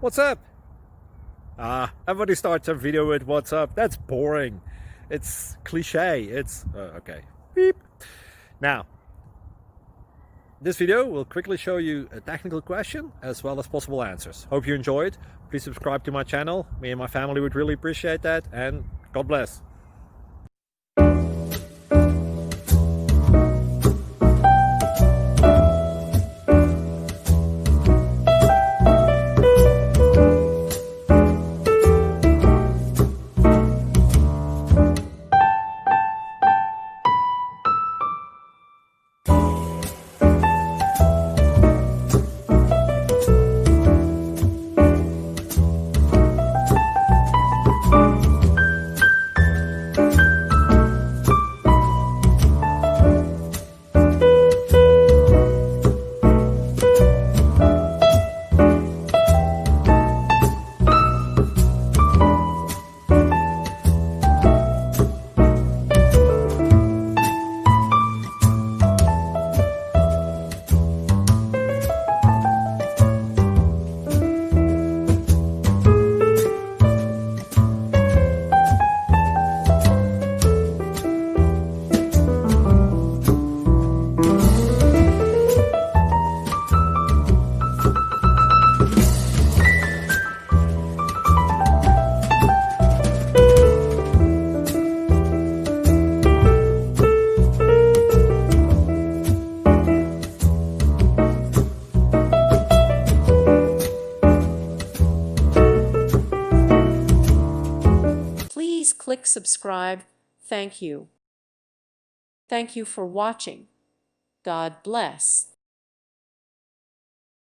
What's up? Everybody starts a video with what's up. That's boring. It's cliche. It's okay. Beep. Now, this video will quickly show you a technical question as well as possible answers. Hope you enjoyed. Please subscribe to my channel. Me and my family would really appreciate that, and God bless. Please click subscribe. Thank you. Thank you for watching. God bless.